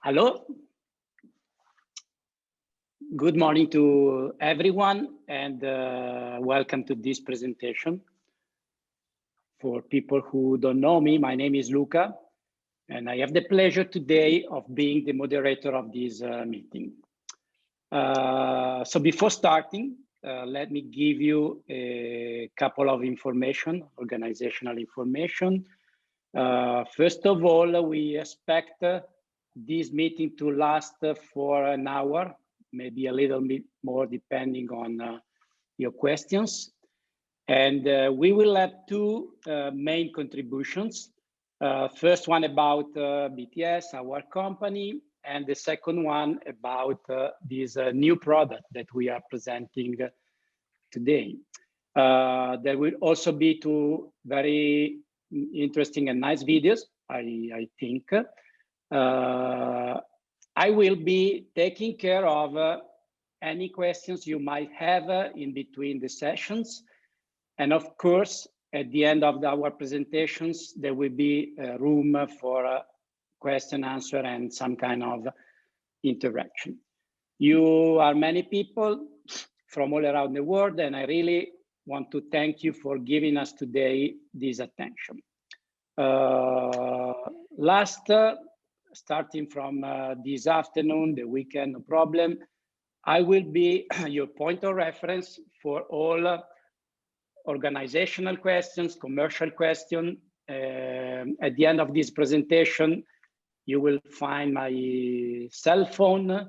Hello. Good morning to everyone, and welcome to this presentation. For people who don't know me, my name is Luca, and I have the pleasure today of being the moderator of this meeting. So before starting, let me give you a couple of organizational information. First of all, we expect this meeting to last for an hour, maybe a little bit more depending on your questions. And we will have two main contributions. First one about BTS, our company, and the second one about this new product that we are presenting today. There will also be two very interesting and nice videos, I think. I will be taking care of any questions you might have in between the sessions. And of course, at the end of our presentations, there will be room for question, answer, and some kind of interaction. You are many people from all around the world, and I really want to thank you for giving us today this attention. Starting from this afternoon, the weekend, no problem, I will be your point of reference for all organizational questions, commercial questions. At the end of this presentation, you will find my cell phone,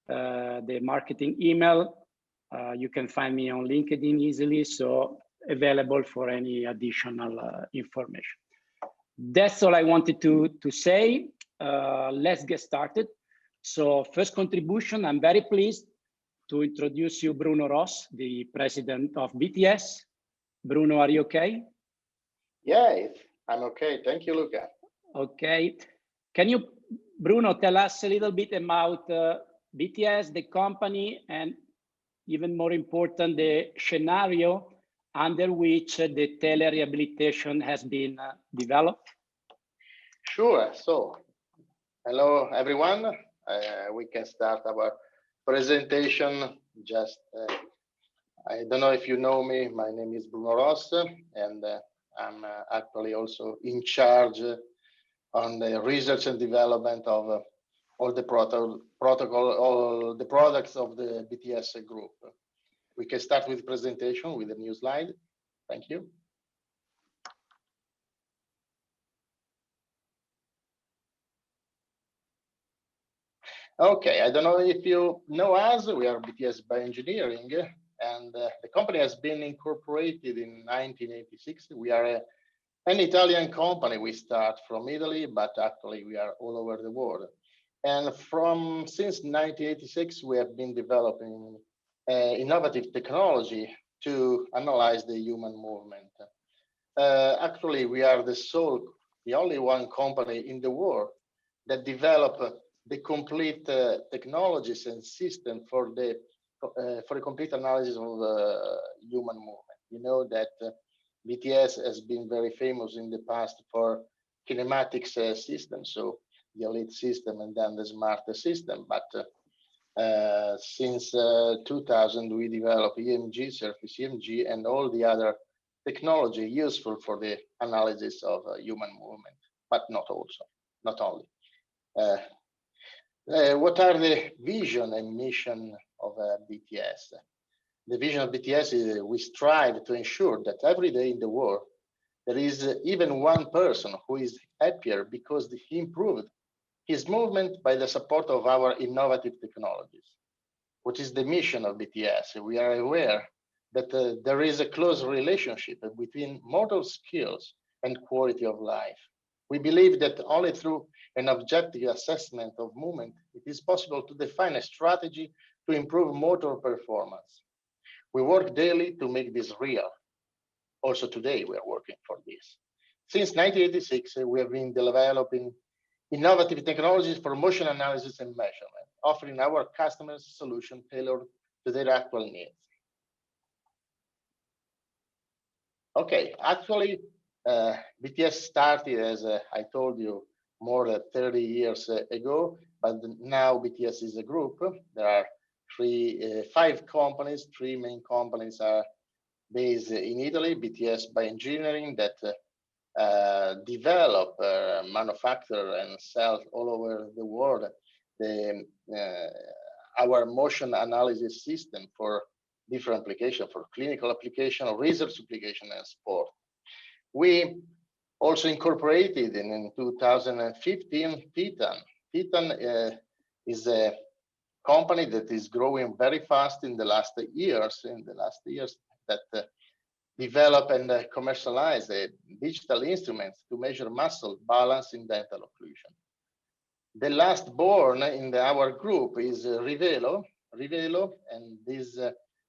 the marketing email. You can find me on LinkedIn easily, so available for any additional information. That's all I wanted to say. Let's get started. So first contribution, I'm very pleased to introduce you Bruno Ross, the president of BTS. Bruno, are you okay? Yeah, I'm okay. Thank you, Luca. Okay. Can you, Bruno, tell us a little bit about BTS, the company, and even more important, the scenario under which the telerehabilitation has been developed? Sure. So, hello, everyone. We can start our presentation. Just, I don't know if you know me. My name is Bruno Ross, and I'm actually also in charge on the research and development of all the all the products of the BTS Group. We can start with the presentation with a new slide. Thank you. Okay, I don't know if you know us. We are BTS Bioengineering, and the company has been incorporated in 1986. We are an Italian company. We start from Italy, but actually we are all over the world. And since 1986, we have been developing innovative technology to analyze the human movement. Actually, we are the only one company in the world that develop the complete technologies and system for the complete analysis of human movement. You know that BTS has been very famous in the past for kinematics systems, so the elite system and then the smarter system. But since 2000, we developed EMG, surface EMG, and all the other technology useful for the analysis of human movement, but not only. What are the vision and mission of BTS? The vision of BTS is we strive to ensure that every day in the world, there is even one person who is happier because he improved his movement by the support of our innovative technologies. What is the mission of BTS? We are aware that there is a close relationship between motor skills and quality of life. We believe that only through an objective assessment of movement, it is possible to define a strategy to improve motor performance. We work daily to make this real. Also today, we are working for this. Since 1986, we have been developing innovative technologies for motion analysis and measurement, offering our customers solutions tailored to their actual needs. Okay, actually, BTS started, as I told you, more than 30 years ago, but now BTS is a group. There are five companies. Three main companies are based in Italy. BTS by Engineering that develop, manufacture, and sell all over the world our motion analysis system for different applications, for clinical application, research application, and sport. We also incorporated in 2015 Titan. Titan is a company that is growing very fast in the last years. That develop and commercialize digital instruments to measure muscle balance in dental occlusion. The last born in our group is Rivelo, and this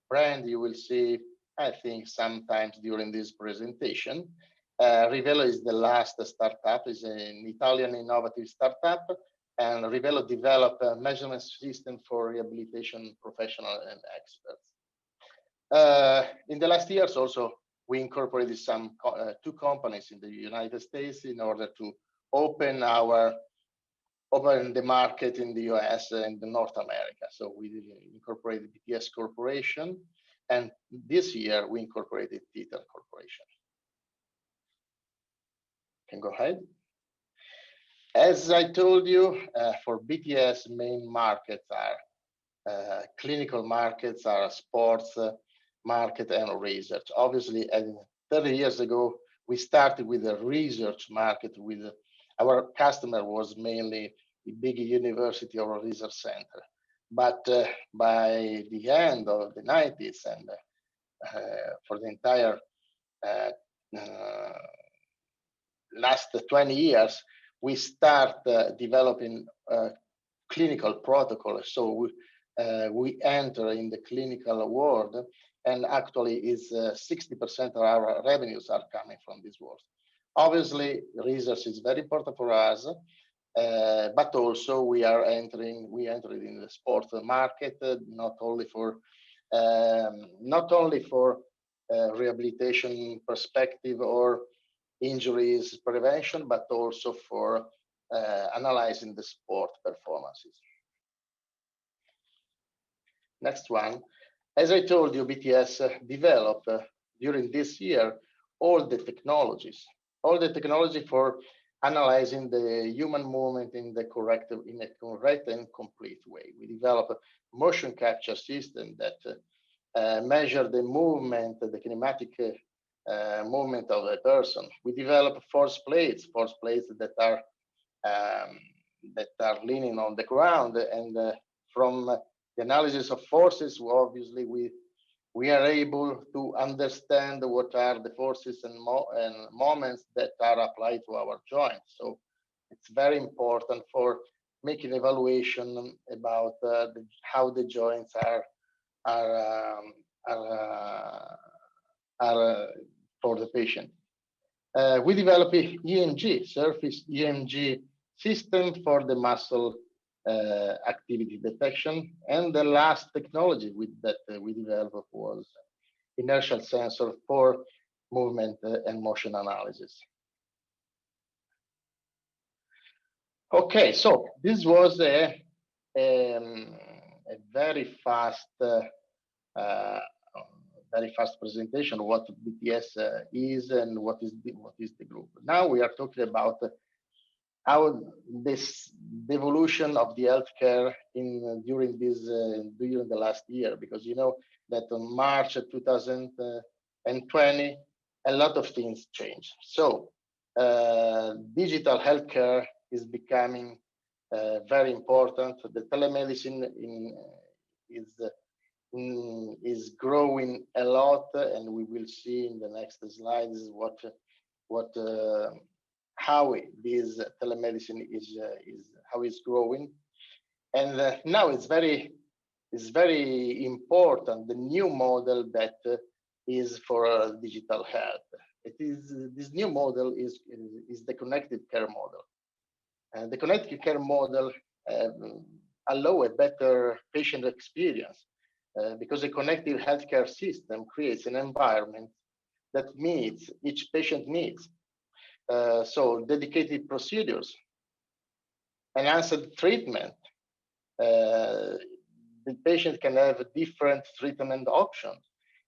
brand you will see, I think, sometimes during this presentation. Rivelo is the last startup, is an Italian innovative startup, and Rivelo developed a measurement system for rehabilitation professionals and experts. In the last years also, we incorporated two companies in the United States in order to open the market in the US and North America. So we incorporated BTS Corporation, and this year we incorporated Titan Corporation. Can go ahead. As I told you, for BTS, main markets are clinical markets, are sports market, and research. Obviously, 30 years ago, we started with a research market. With our customer was mainly a big university or a research center. But by the end of the 90s and for the entire last 20 years, we start developing clinical protocols. So we enter in the clinical world, and actually is 60% of our revenues are coming from this world. Obviously, research is very important for us, but also we entered in the sports market, not only for rehabilitation perspective or injuries prevention, but also for analyzing the sport performances. Next one. As I told you, BTS developed during this year all the technology for analyzing the human movement in a correct and complete way. We developed a motion capture system that measure the movement, the kinematic movement of a person. We developed force plates that are leaning on the ground, and from the analysis of forces, obviously we are able to understand what are the forces and moments that are applied to our joints. So it's very important for making evaluation about how the joints are for the patient. We developed a EMG, surface EMG system for the muscle activity detection, and the last technology that we developed was inertial sensor for movement and motion analysis. Okay, so this was a very fast presentation of what BTS is and what is the group. Now we are talking about how the evolution of the healthcare during the last year, because you know that on March 2020 a lot of things changed. So digital healthcare is becoming very important. The telemedicine is growing a lot, and we will see in the next slides how this telemedicine is how it's growing. And now it's very important, the new model that is for digital health. This new model is the connected care model. And the connected care model allow a better patient experience because a connected healthcare system creates an environment that meets each patient needs. So dedicated procedures enhanced treatment. The patient can have different treatment options.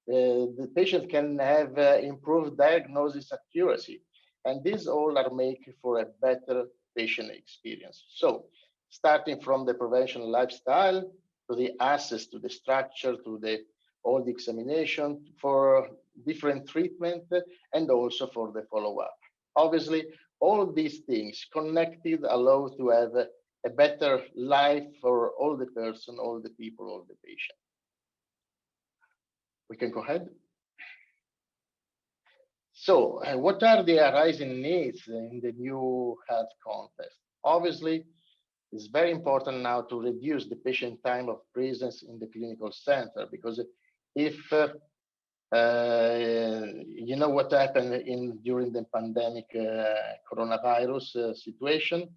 The patient can have improved diagnosis accuracy, and these all are making for a better patient experience. So, starting from the prevention lifestyle to the access to the structure, to all the examination for different treatment, and also for the follow-up. Obviously, all these things connected allow to have a better life for all the person, all the people, all the patient. We can go ahead. So, what are the arising needs in the new health context? Obviously, it's very important now to reduce the patient time of presence in the clinical center, because if you know what happened during the pandemic coronavirus situation,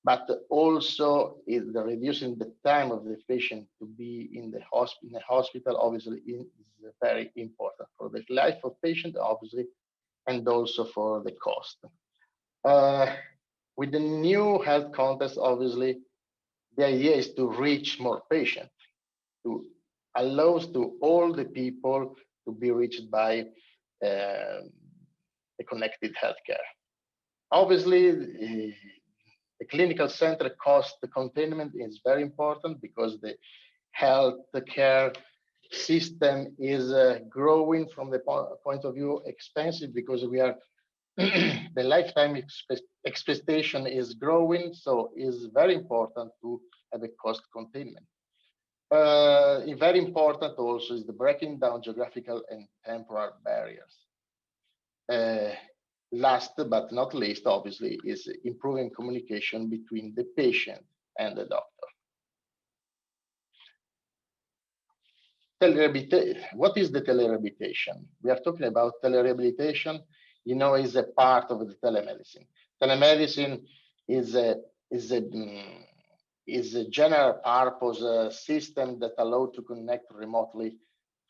but also the reducing the time of the patient to be in the hospital obviously is very important for the life of patient, obviously, and also for the cost. With the new health context, obviously, the idea is to reach more patients, to allow to all the people to be reached by the connected healthcare. Obviously, the clinical center cost containment is very important because the healthcare system is growing from the point of view expensive, because we are the lifetime expectation is growing, so it's very important to have a cost containment. Very important also is the breaking down geographical and temporal barriers. Last but not least, obviously, is improving communication between the patient and the doctor. What is the telerehabilitation? We are talking about telerehabilitation, you know, is a part of the telemedicine. Telemedicine is a general purpose system that allows to connect remotely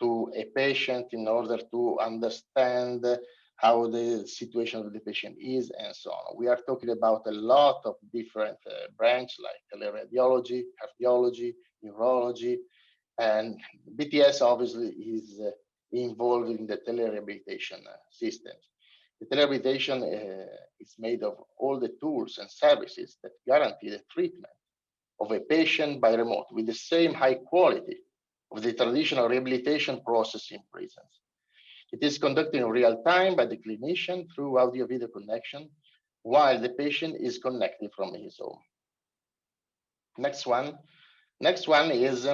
to a patient in order to understand how the situation of the patient is, and so on. We are talking about a lot of different branches like teleradiology, cardiology, neurology, and BTS obviously is involved in the telerehabilitation systems. The telerehabilitation is made of all the tools and services that guarantee the treatment of a patient by remote with the same high quality of the traditional rehabilitation process in prisons. It is conducted in real time by the clinician through audio-video connection, while the patient is connected from his home. Next one is,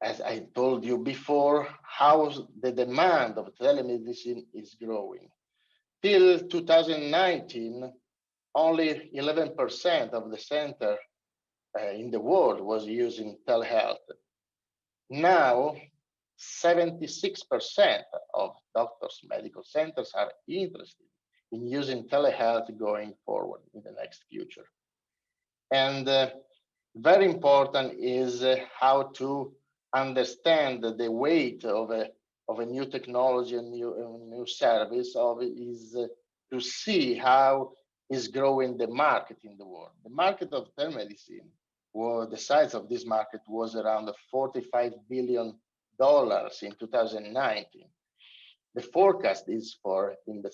as I told you before, how the demand of telemedicine is growing. Till 2019, only 11% of the center in the world was using telehealth. Now, 76% of doctors' medical centers are interested in using telehealth going forward in the next future. And very important is how to understand the weight of a new technology and new service is to see how is growing the market in the world. The market of telemedicine, the size of this market was around $45 billion in 2019. The forecast is for in the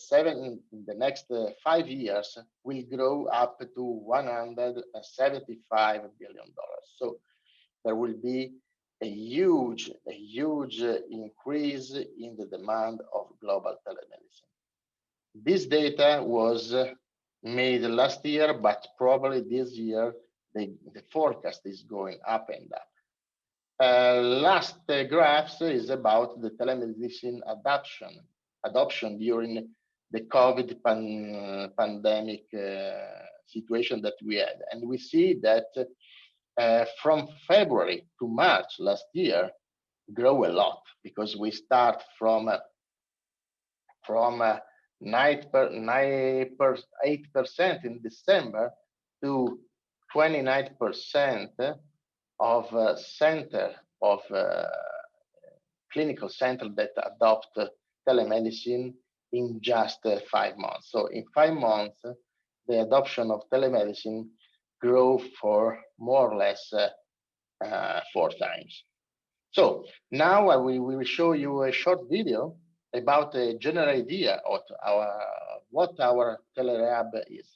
next 5 years will grow up to $175 billion. So there will be a huge increase in the demand of global telemedicine. This data was made last year, but probably this year the forecast is going up and up. Last graphs is about the telemedicine adoption during the COVID pandemic situation that we had. And we see that from February to March last year, grow a lot, because we start from 8% in December to 29% of clinical center that adopt telemedicine in just 5 months. So in 5 months, the adoption of telemedicine grow for more or less 4 times. So now we will show you a short video about a general idea of what our telerehab is.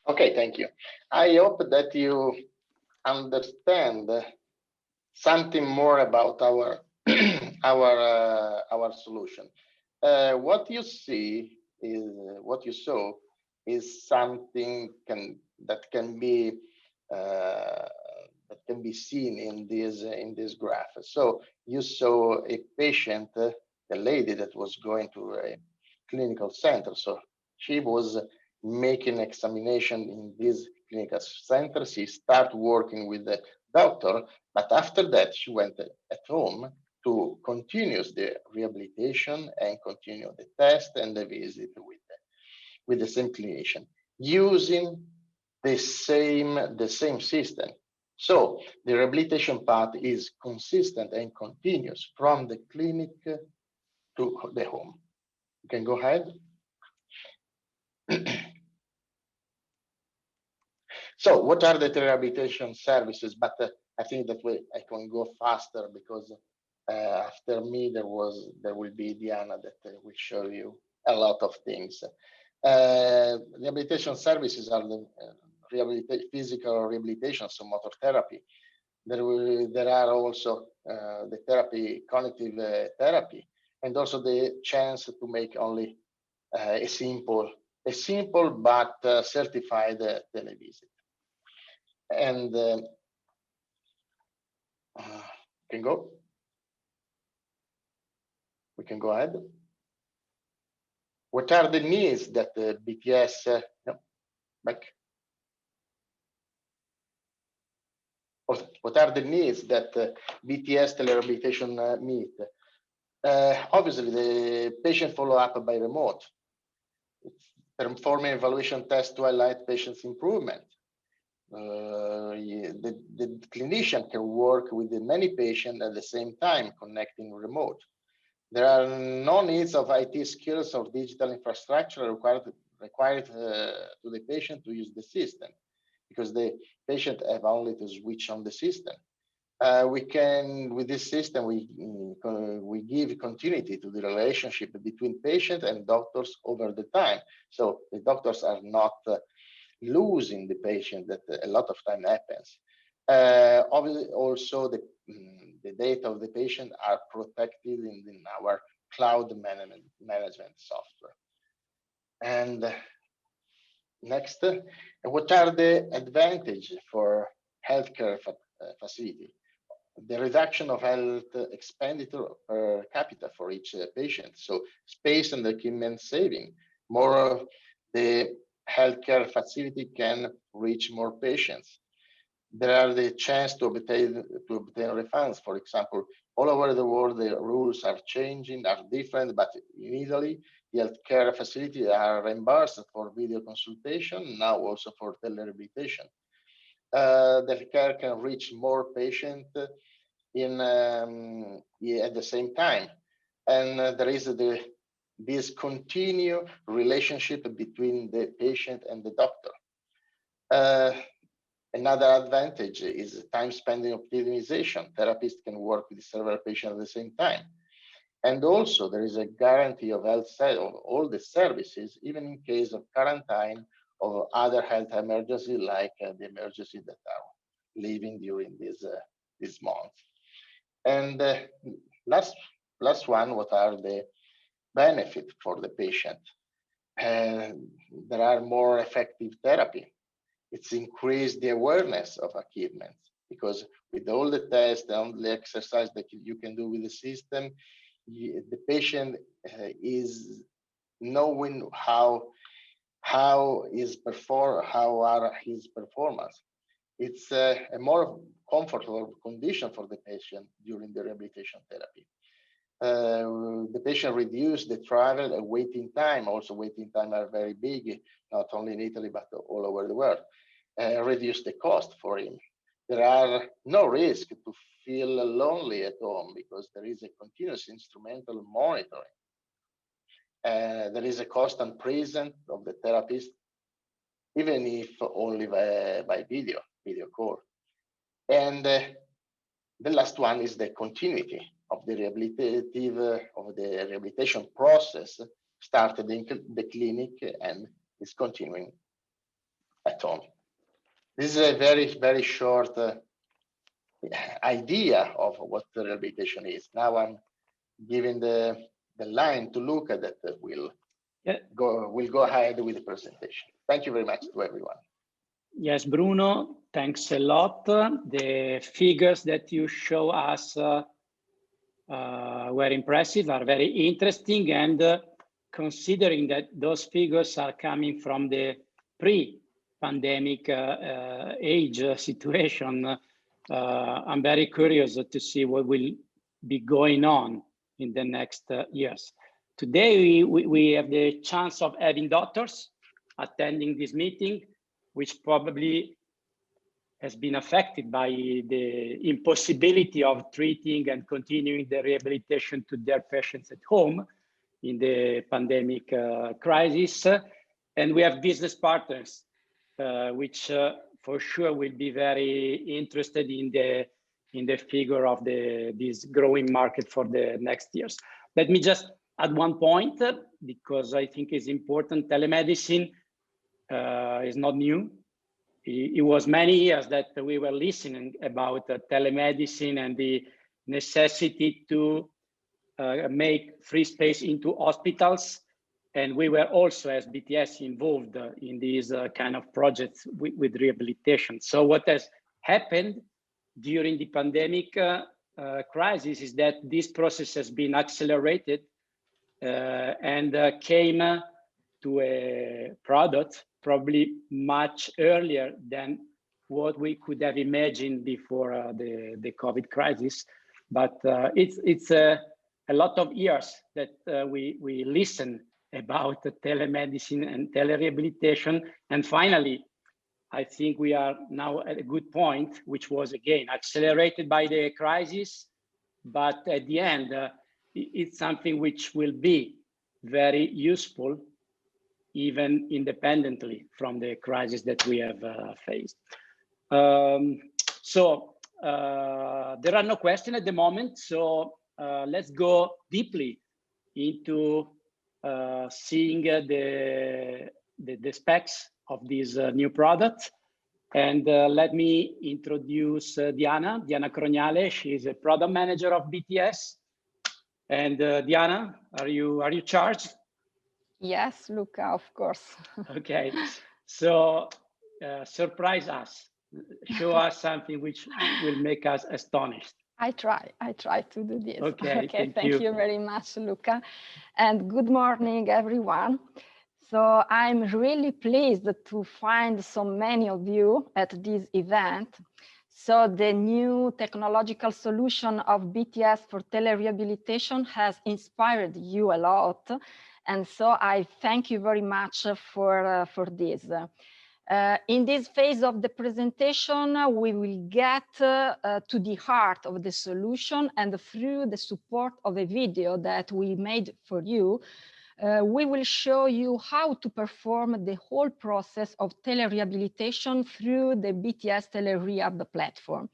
Okay, thank you. I hope that you understand something more about our our solution. What you see is what you saw is something that can be seen in this graph. So you saw a patient, a lady that was going to a clinical center. So she was making examination in this clinical center. She started working with the doctor, but after that she went at home to continue the rehabilitation and continue the test and the visit with the same clinician using the same system. So the rehabilitation path is consistent and continuous from the clinic to the home. You can go ahead. So what are the rehabilitation services? But I think that I can go faster because after me there will be Diana that will show you a lot of things. Rehabilitation services are the physical rehabilitation, so motor therapy. There are also the therapy, cognitive therapy, and also the chance to make only a simple but certified televisit. And can go. We can go ahead. What are the needs that the BTS? No, back. What are the needs that BTS Telerehabilitation meet? Obviously, the patient follow-up by remote, performing evaluation tests to highlight patient's improvement, the clinician can work with the many patients at the same time, connecting remote. There are no needs of IT skills or digital infrastructure required to the patient to use the system, because the patient have only to switch on the system. We can, with this system, we give continuity to the relationship between patient and doctors over the time. So the doctors are not losing the patient, that a lot of time happens. Obviously, also the data of the patient are protected in our cloud management software. And next, what are the advantages for healthcare facility? The reduction of health expenditure per capita for each patient. So space and equipment saving. More, the healthcare facility can reach more patients. There are the chance to obtain refunds. For example, all over the world, the rules are changing, are different, but in Italy, the healthcare facilities are reimbursed for video consultation, now also for telerehabilitation. The care can reach more patients at the same time, and there is this continued relationship between the patient and the doctor. Another advantage is time spending optimization. Therapists can work with several patients at the same time. And also there is a guarantee of health of all the services, even in case of quarantine or other health emergency, like the emergency that are living during this month. And last one, what are the benefits for the patient? There are more effective therapy. It's increased the awareness of equipment, because with all the tests and all the exercise that you can do with the system, the patient is knowing how are his performance. It's a more comfortable condition for the patient during the rehabilitation therapy. The patient reduced the travel and waiting time. Also, waiting time are very big, not only in Italy, but all over the world. Reduce the cost for him. There are no risk to feel lonely at home, because there is a continuous instrumental monitoring. There is a constant presence of the therapist, even if only by video call. And the last one is the continuity of the rehabilitation process, started in the clinic and is continuing at home. This is a very, very short idea of what the rehabilitation is. Now I'm giving the line to Luca that will go ahead with the presentation. Thank you very much to everyone. Yes, Bruno, thanks a lot. The figures that you show us were impressive, are very interesting, and considering that those figures are coming from the pre-pandemic age situation, I'm very curious to see what will be going on in the next years. Today, we have the chance of having doctors attending this meeting, which probably has been affected by the impossibility of treating and continuing the rehabilitation to their patients at home in the pandemic crisis. And we have business partners, which for sure will be very interested in the figure of this growing market for the next years. Let me just add one point, because I think it's important. Telemedicine is not new. It was many years that we were listening about telemedicine and the necessity to make free space into hospitals. And we were also, as BTS, involved in these kind of projects with rehabilitation. So what has happened during the pandemic crisis is that this process has been accelerated and came to a product probably much earlier than what we could have imagined before the COVID crisis. But it's a lot of years that we listen about the telemedicine and telerehabilitation. And finally, I think we are now at a good point, which was again accelerated by the crisis, but at the end, it's something which will be very useful, even independently from the crisis that we have faced. So there are no questions at the moment, so let's go deeply into seeing the specs of these new products. And let me introduce Diana Crognale. She is a product manager of BTS. And Diana, are you charged? Yes, Luca, of course. Okay, so surprise us. Show us something which will make us astonished. I try to do this. Okay, Thank you very much, Luca. And good morning, everyone. So I'm really pleased to find so many of you at this event. So the new technological solution of BTS for telerehabilitation has inspired you a lot. And so I thank you very much for this. In this phase of the presentation, we will get to the heart of the solution, and through the support of a video that we made for you, we will show you how to perform the whole process of telerehabilitation through the BTS TeleRehab platform.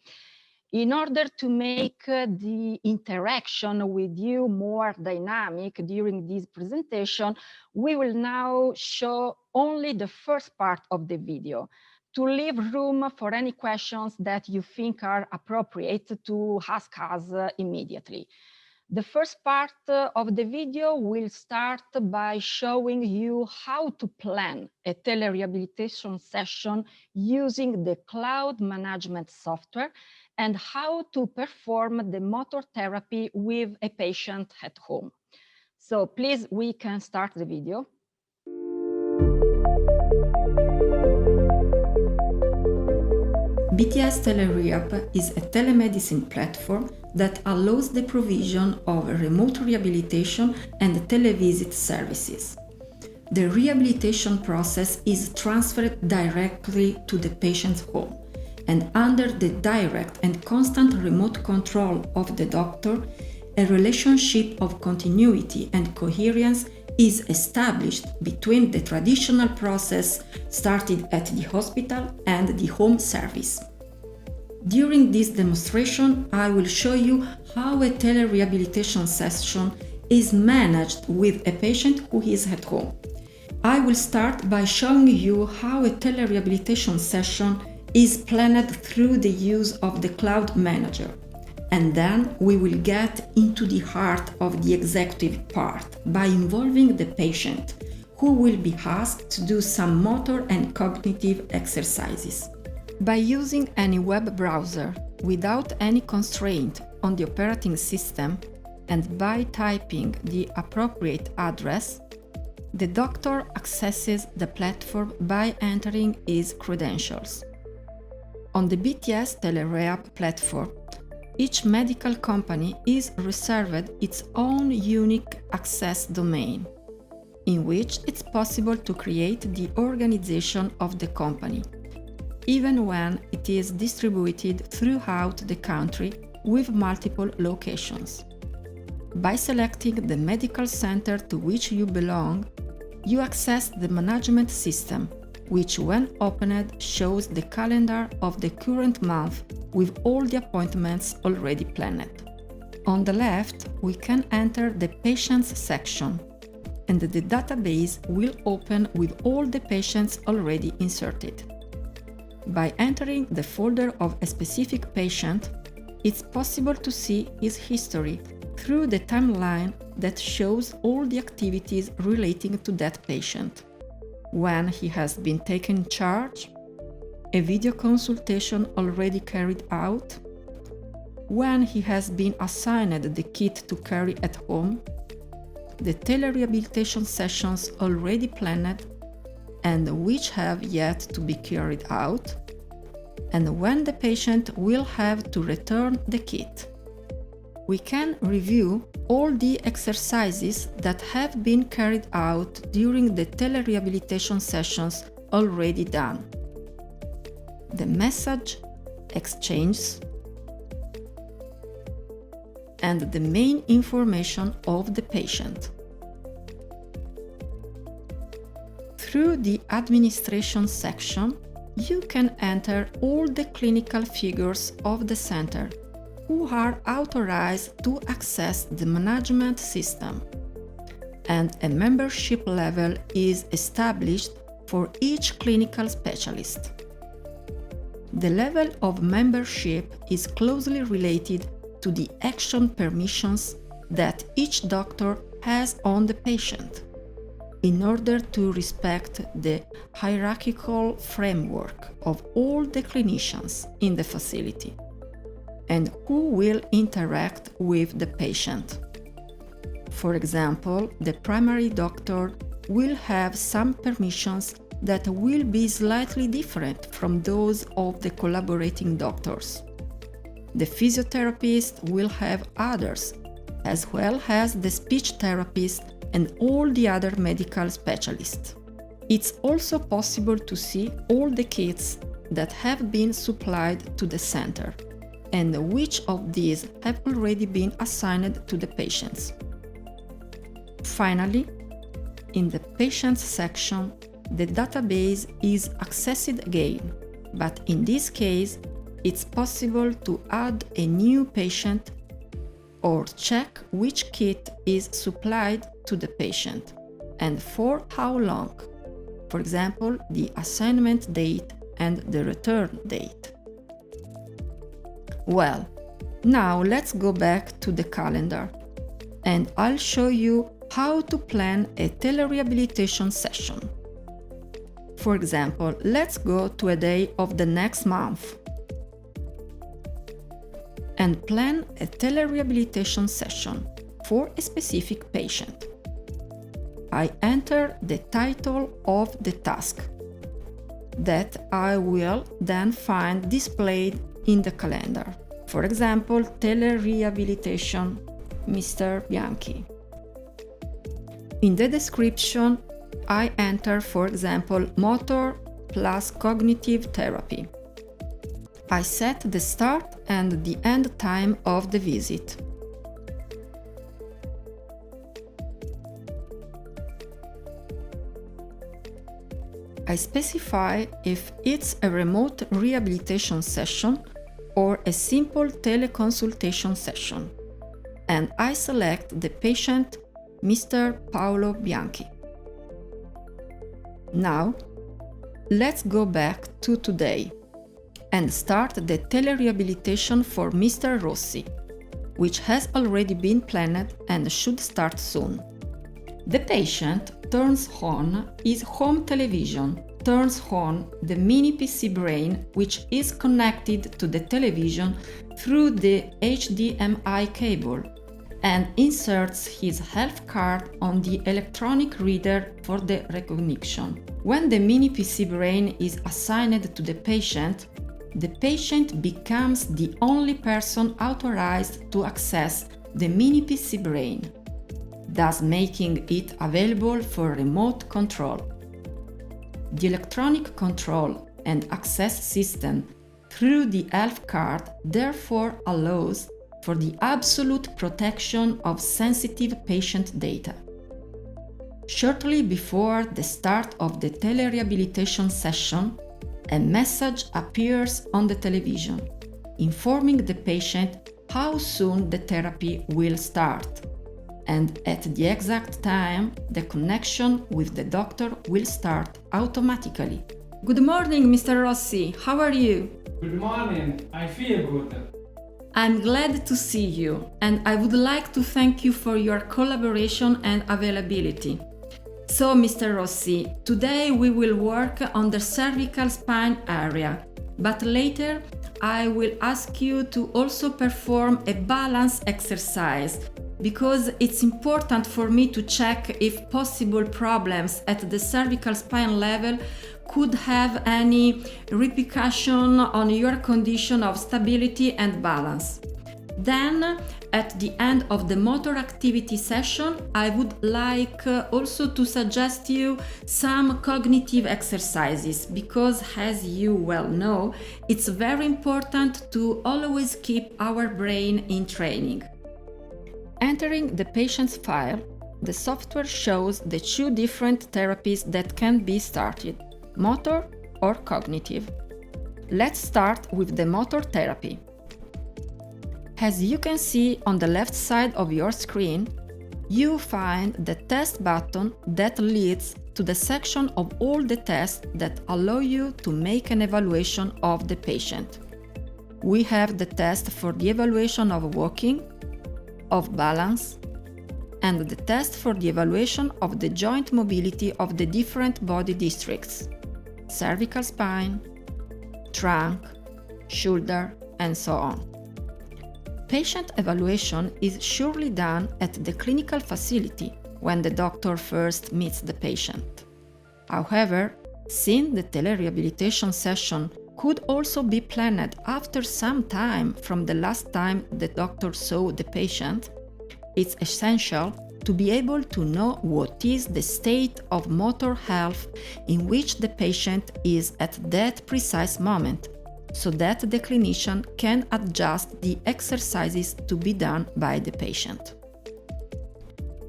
In order to make the interaction with you more dynamic during this presentation, we will now show only the first part of the video to leave room for any questions that you think are appropriate to ask us immediately. The first part of the video will start by showing you how to plan a telerehabilitation session using the cloud management software and how to perform the motor therapy with a patient at home. So please, we can start the video. BTS TeleRehab is a telemedicine platform that allows the provision of remote rehabilitation and televisit services. The rehabilitation process is transferred directly to the patient's home, and under the direct and constant remote control of the doctor, a relationship of continuity and coherence is established between the traditional process started at the hospital and the home service. During this demonstration, I will show you how a telerehabilitation session is managed with a patient who is at home. I will start by showing you how a telerehabilitation session is planned through the use of the cloud manager. And then we will get into the heart of the executive part by involving the patient, who will be asked to do some motor and cognitive exercises. By using any web browser without any constraint on the operating system and by typing the appropriate address, the doctor accesses the platform by entering his credentials. On the BTS TeleRehab platform, each medical company is reserved its own unique access domain, in which it's possible to create the organization of the company, even when it is distributed throughout the country with multiple locations. By selecting the medical center to which you belong, you access the management system, which when opened shows the calendar of the current month with all the appointments already planned. On the left, we can enter the Patients section, and the database will open with all the patients already inserted. By entering the folder of a specific patient, it's possible to see his history through the timeline that shows all the activities relating to that patient. When he has been taken charge, a video consultation already carried out, when he has been assigned the kit to carry at home, the telerehabilitation sessions already planned and which have yet to be carried out, and when the patient will have to return the kit. We can review all the exercises that have been carried out during the telerehabilitation sessions already done. the message exchanges, and the main information of the patient. Through the administration section, you can enter all the clinical figures of the center who are authorized to access the management system, and a membership level is established for each clinical specialist. The level of membership is closely related to the action permissions that each doctor has on the patient, in order to respect the hierarchical framework of all the clinicians in the facility and who will interact with the patient. For example, the primary doctor will have some permissions that will be slightly different from those of the collaborating doctors. The physiotherapist will have others, as well as the speech therapist and all the other medical specialists. It's also possible to see all the kits that have been supplied to the center, and which of these have already been assigned to the patients. Finally, in the patients section, the database is accessed again, but in this case, it's possible to add a new patient or check which kit is supplied to the patient and for how long. For example, the assignment date and the return date. Well, now let's go back to the calendar and I'll show you how to plan a telerehabilitation session. For example, let's go to a day of the next month and plan a telerehabilitation session for a specific patient. I enter the title of the task that I will then find displayed in the calendar. For example, Tele Rehabilitation, Mr. Bianchi. In the description, I enter, for example, motor plus cognitive therapy. I set the start and the end time of the visit. I specify if it's a remote rehabilitation session or a simple teleconsultation session, and I select the patient, Mr. Paolo Bianchi. Now, let's go back to today and start the telerehabilitation for Mr. Rossi, which has already been planned and should start soon. The patient turns on his home television, turns on the mini PC brain, which is connected to the television through the HDMI cable, and inserts his health card on the electronic reader for the recognition. When the mini PC brain is assigned to the patient becomes the only person authorized to access the mini PC brain, thus making it available for remote control. The electronic control and access system through the health card therefore allows for the absolute protection of sensitive patient data. Shortly before the start of the telerehabilitation session, a message appears on the television, informing the patient how soon the therapy will start, and at the exact time the connection with the doctor will start automatically. Good morning, Mr. Rossi. How are you? Good morning. I feel good. I'm glad to see you, and I would like to thank you for your collaboration and availability. So, Mr. Rossi, today we will work on the cervical spine area, but later I will ask you to also perform a balance exercise, because it's important for me to check if possible problems at the cervical spine level could have any repercussion on your condition of stability and balance. Then at the end of the motor activity session, I would like also to suggest you some cognitive exercises, because as you well know, it's very important to always keep our brain in training. Entering the patient's file, the software shows the two different therapies that can be started, motor or cognitive. Let's start with the motor therapy. As you can see on the left side of your screen, you find the test button that leads to the section of all the tests that allow you to make an evaluation of the patient. We have the test for the evaluation of walking, of balance, and the test for the evaluation of the joint mobility of the different body districts, cervical spine, trunk, shoulder, and so on. Patient evaluation is surely done at the clinical facility when the doctor first meets the patient. However, since the telerehabilitation session could also be planned after some time from the last time the doctor saw the patient, it's essential to be able to know what is the state of motor health in which the patient is at that precise moment, so that the clinician can adjust the exercises to be done by the patient.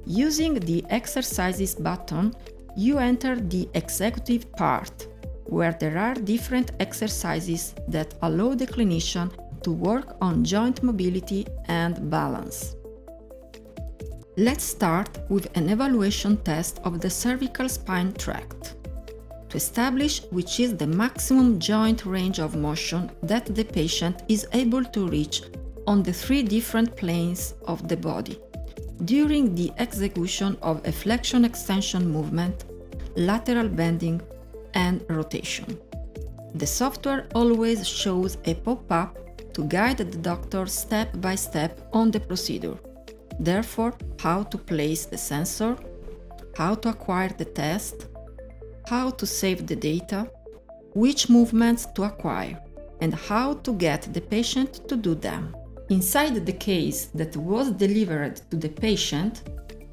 Using the exercises button, you enter the executive part, where there are different exercises that allow the clinician to work on joint mobility and balance. Let's start with an evaluation test of the cervical spine tract, to establish which is the maximum joint range of motion that the patient is able to reach on the three different planes of the body during the execution of a flexion-extension movement, lateral bending, and rotation. The software always shows a pop-up to guide the doctor step by step on the procedure. Therefore, how to place the sensor, how to acquire the test, how to save the data, which movements to acquire, and how to get the patient to do them. Inside the case that was delivered to the patient,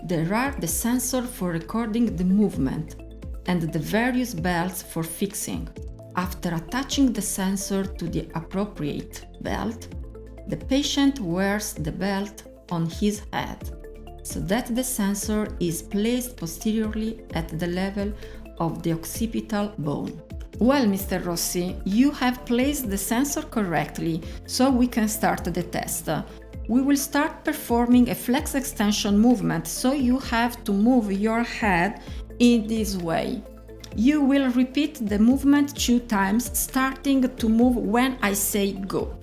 there are the sensor for recording the movement and the various belts for fixing. After attaching the sensor to the appropriate belt, the patient wears the belt on his head, so that the sensor is placed posteriorly at the level of the occipital bone. Well, Mr. Rossi, you have placed the sensor correctly, so we can start the test. We will start performing a flex extension movement, so you have to move your head in this way. You will repeat the movement 2 times, starting to move when I say go.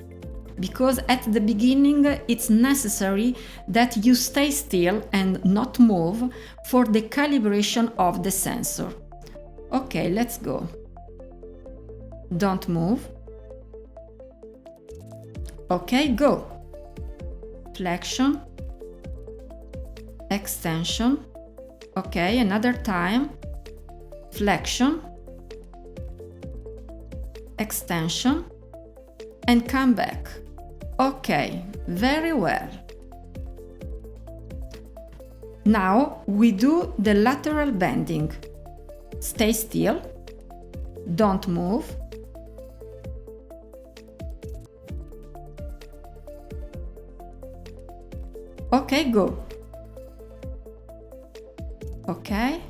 Because at the beginning it's necessary that you stay still and not move for the calibration of the sensor. Okay, let's go. Don't move. Okay, go. Flexion, extension. Okay, another time. Flexion, extension, and come back. Okay, very well. Now we do the lateral bending. Stay still. Don't move. Okay, go. Okay,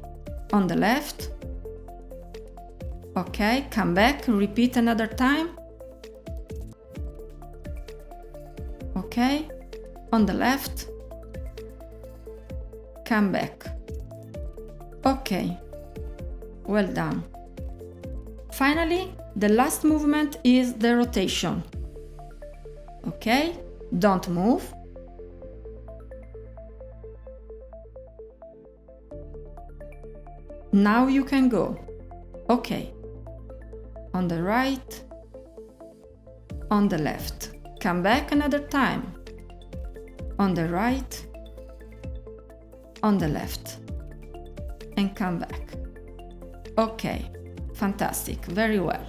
on the left. Okay, come back, repeat another time. Okay, on the left. Come back. Okay, well done. Finally, the last movement is the rotation. Okay, don't move. Now you can go. Okay, on the right, on the left. Come back another time. On the right, on the left, and come back. Okay, fantastic, very well.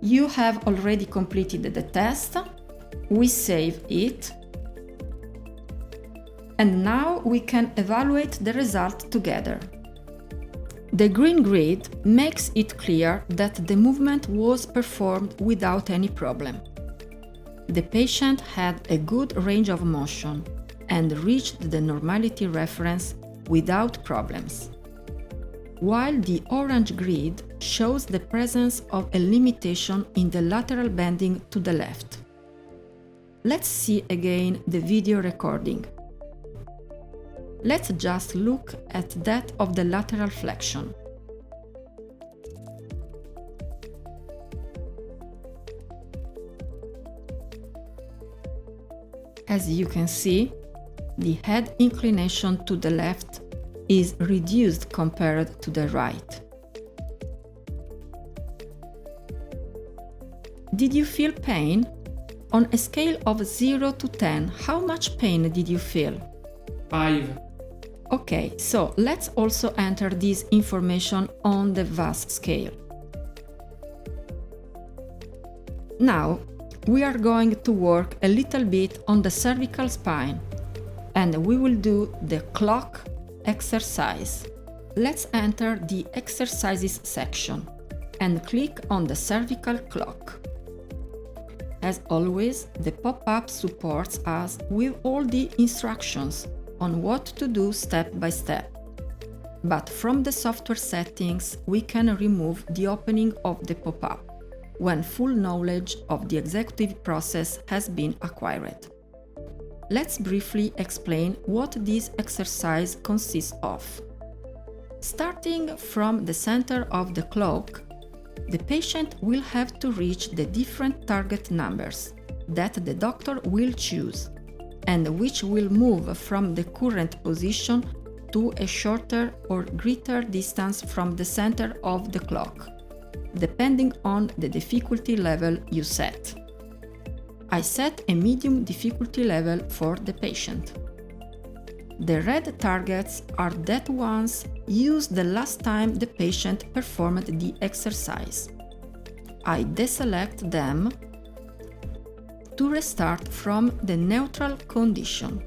You have already completed the test. We save it. And now we can evaluate the result together. The green grid makes it clear that the movement was performed without any problem. The patient had a good range of motion and reached the normality reference without problems, while the orange grid shows the presence of a limitation in the lateral bending to the left. Let's see again the video recording. Let's just look at that of the lateral flexion. As you can see, the head inclination to the left is reduced compared to the right. Did you feel pain? On a scale of 0 to 10, how much pain did you feel? 5. Okay, so let's also enter this information on the VAS scale. Now, we are going to work a little bit on the cervical spine, and we will do the clock exercise. Let's enter the exercises section and click on the cervical clock. As always, the pop-up supports us with all the instructions on what to do step by step. But from the software settings, we can remove the opening of the pop-up when full knowledge of the executive process has been acquired. Let's briefly explain what this exercise consists of. Starting from the center of the clock, the patient will have to reach the different target numbers that the doctor will choose, and which will move from the current position to a shorter or greater distance from the center of the clock, depending on the difficulty level you set. I set a medium difficulty level for the patient. The red targets are that ones used the last time the patient performed the exercise. I deselect them to restart from the neutral condition.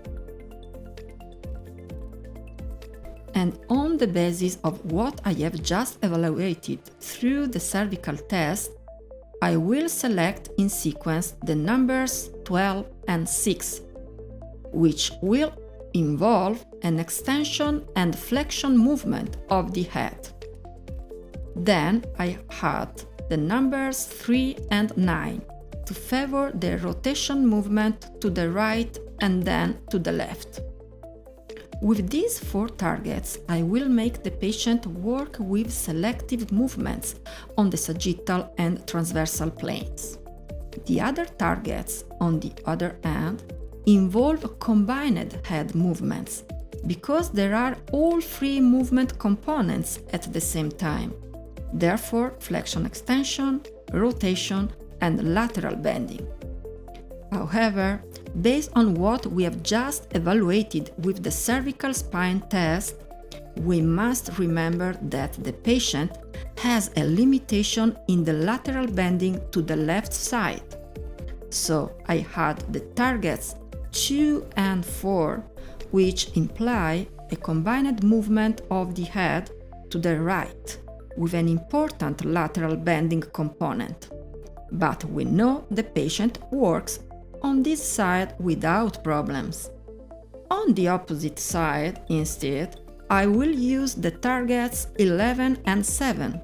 And on the basis of what I have just evaluated through the cervical test, I will select in sequence the numbers 12 and 6, which will involve an extension and flexion movement of the head. Then I add the numbers 3 and 9 to favor the rotation movement to the right and then to the left. With these 4 targets, I will make the patient work with selective movements on the sagittal and transversal planes. The other targets, on the other hand, involve combined head movements, because there are all 3 movement components at the same time. Therefore, flexion extension, rotation, and lateral bending. However, based on what we have just evaluated with the cervical spine test, we must remember that the patient has a limitation in the lateral bending to the left side. So I had the targets 2 and 4, which imply a combined movement of the head to the right, with an important lateral bending component. But we know the patient works on this side without problems. On the opposite side, instead, I will use the targets 11 and 7,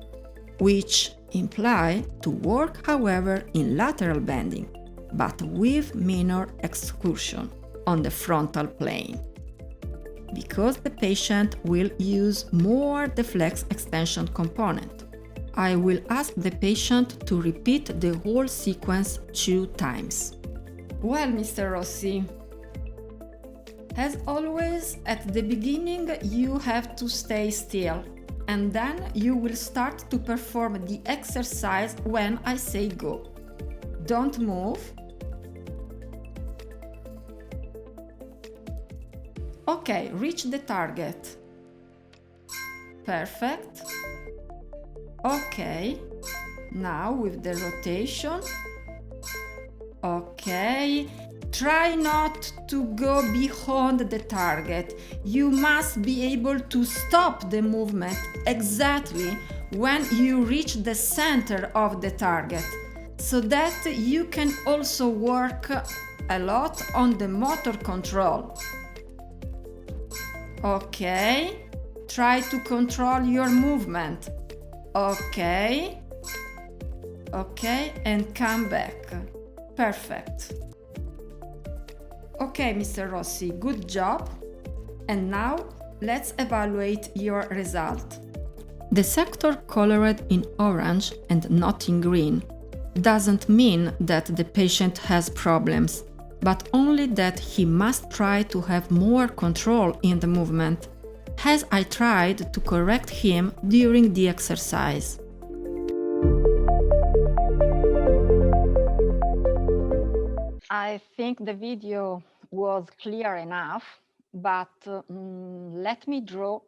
which imply to work, however, in lateral bending, but with minor excursion on the frontal plane. Because the patient will use more the flex extension component, I will ask the patient to repeat the whole sequence 2 times. Well, Mr. Rossi, as always, at the beginning you have to stay still, and then you will start to perform the exercise when I say go. Don't move. Okay, reach the target. Perfect. Okay, now with the rotation. Okay, Try not to go beyond the target. You must be able to stop the movement exactly when you reach the center of the target, so that you can also work a lot on the motor control. Okay, try to control your movement. Okay, and come back. Perfect. Okay, Mr. Rossi, good job. And now let's evaluate your result. The sector colored in orange and not in green doesn't mean that the patient has problems, but only that he must try to have more control in the movement, as I tried to correct him during the exercise. I think the video was clear enough, but let me draw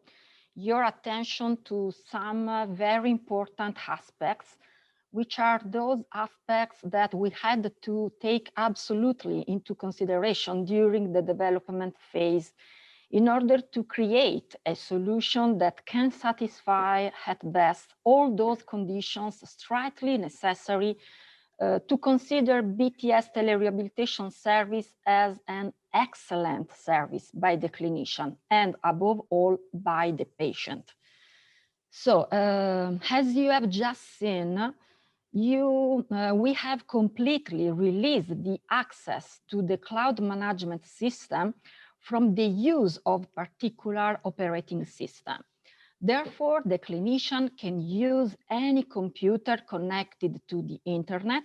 your attention to some very important aspects, which are those aspects that we had to take absolutely into consideration during the development phase in order to create a solution that can satisfy at best all those conditions strictly necessary to consider BTS Telerehabilitation service as an excellent service by the clinician and above all by the patient. So as you have just seen, we have completely released the access to the cloud management system from the use of particular operating system. Therefore, the clinician can use any computer connected to the internet,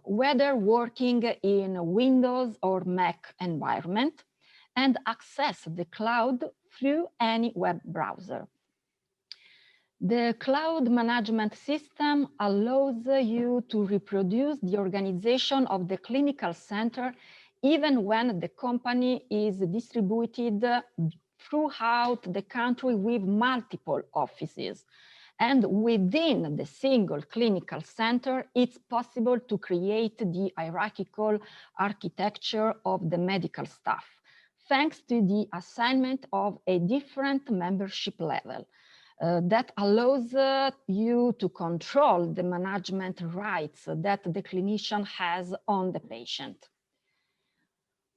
whether working in a Windows or Mac environment, and access the cloud through any web browser. The cloud management system allows you to reproduce the organization of the clinical center even when the company is distributed throughout the country with multiple offices. And within the single clinical center, it's possible to create the hierarchical architecture of the medical staff, thanks to the assignment of a different membership level. That allows you to control the management rights that the clinician has on the patient.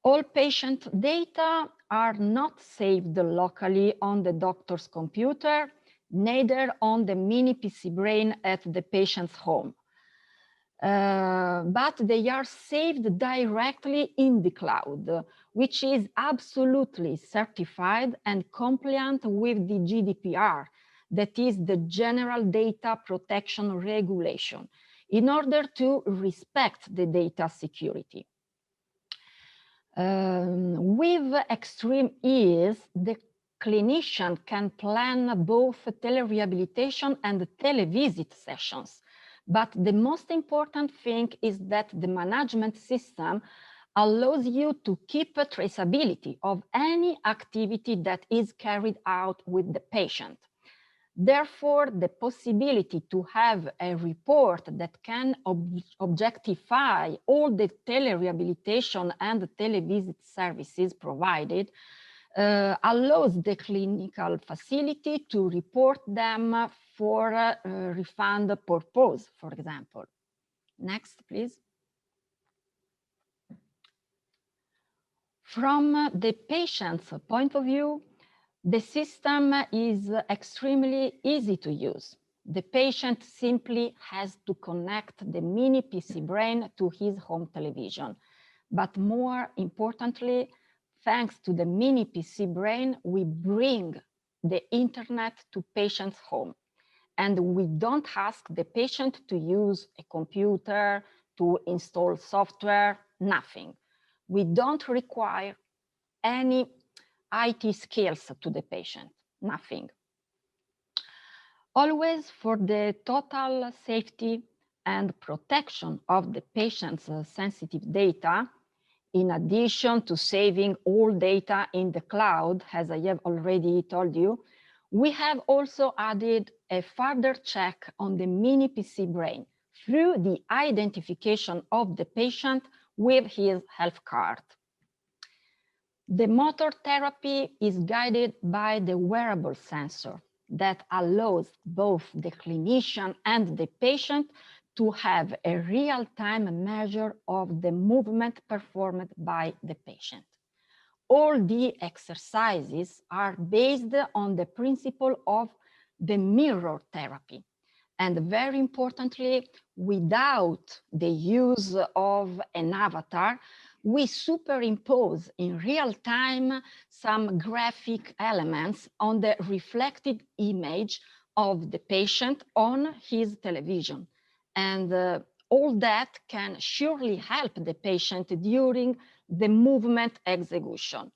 All patient data are not saved locally on the doctor's computer, neither on the mini PC brain at the patient's home. But they are saved directly in the cloud, which is absolutely certified and compliant with the GDPR, that is the General Data Protection Regulation, in order to respect the data security. With extreme ease, the clinician can plan both telerehabilitation and televisit sessions. But the most important thing is that the management system allows you to keep a traceability of any activity that is carried out with the patient. Therefore, the possibility to have a report that can objectify all the telerehabilitation and televisit services provided allows the clinical facility to report them for refund purpose, for example. Next, please. From the patient's point of view, the system is extremely easy to use. The patient simply has to connect the mini PC brain to his home television. But more importantly, thanks to the mini PC brain, we bring the internet to patient's home. And we don't ask the patient to use a computer, to install software, nothing. We don't require any IT skills to the patient, nothing. Always for the total safety and protection of the patient's sensitive data, in addition to saving all data in the cloud, as I have already told you, we have also added a further check on the mini PC brain through the identification of the patient with his health card. The motor therapy is guided by the wearable sensor that allows both the clinician and the patient to have a real-time measure of the movement performed by the patient. All the exercises are based on the principle of the mirror therapy. And very importantly, without the use of an avatar, we superimpose in real time some graphic elements on the reflected image of the patient on his television. And all that can surely help the patient during the movement execution.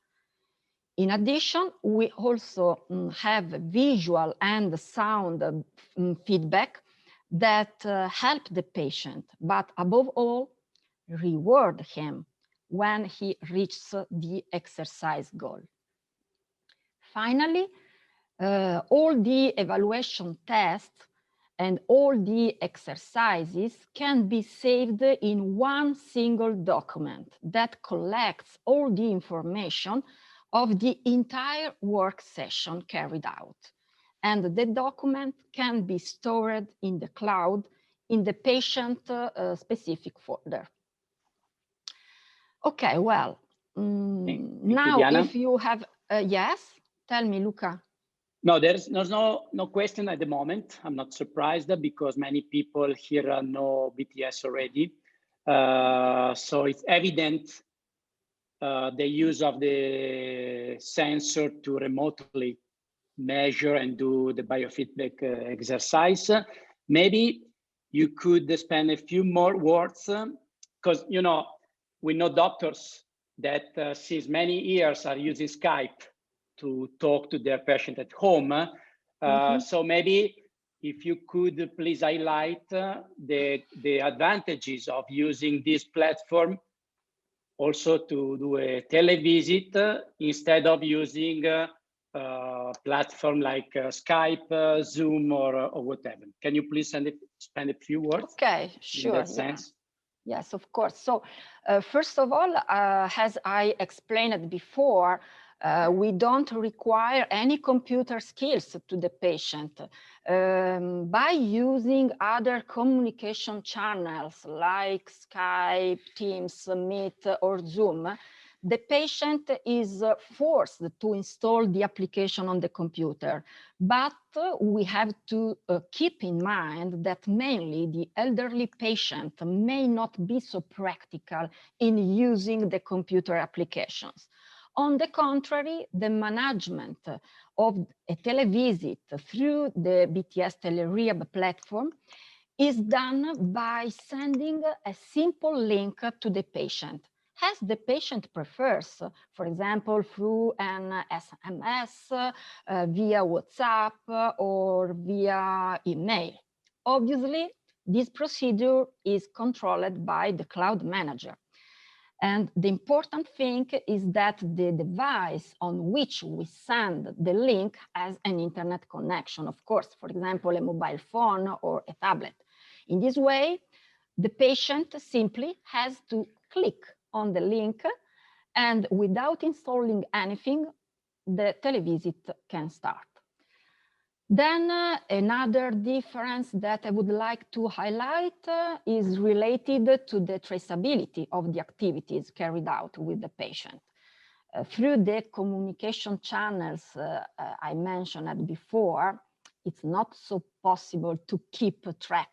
In addition, we also have visual and sound feedback that help the patient, but above all, reward him when he reaches the exercise goal. Finally, all the evaluation tests and all the exercises can be saved in one single document that collects all the information of the entire work session carried out. And the document can be stored in the cloud in the patient specific folder. Okay, well, now if you have, yes, tell me, Luca. No, there's no question at the moment. I'm not surprised because many people here know BTS already. So it's evident the use of the sensor to remotely measure and do the biofeedback exercise. Maybe you could spend a few more words because, you know, we know doctors that since many years are using Skype to talk to their patient at home. So maybe if you could please highlight the advantages of using this platform also to do a televisit instead of using a platform like Skype, Zoom, or whatever. Can you please spend a few words? Okay, sure. In that sense? Yes, of course. So first of all, as I explained before, we don't require any computer skills to the patient. By using other communication channels like Skype, Teams, Meet, or Zoom, the patient is forced to install the application on the computer. But we have to keep in mind that mainly the elderly patient may not be so practical in using the computer applications. On the contrary, the management of a televisit through the BTS TeleRehab platform is done by sending a simple link to the patient, as the patient prefers, for example, through an SMS, via WhatsApp, or via email. Obviously, this procedure is controlled by the cloud manager. And the important thing is that the device on which we send the link has an internet connection, of course, for example, a mobile phone or a tablet. In this way, the patient simply has to click on the link, and without installing anything, the televisit can start. Then another difference that I would like to highlight is related to the traceability of the activities carried out with the patient. Through the communication channels I mentioned before, it's not so possible to keep track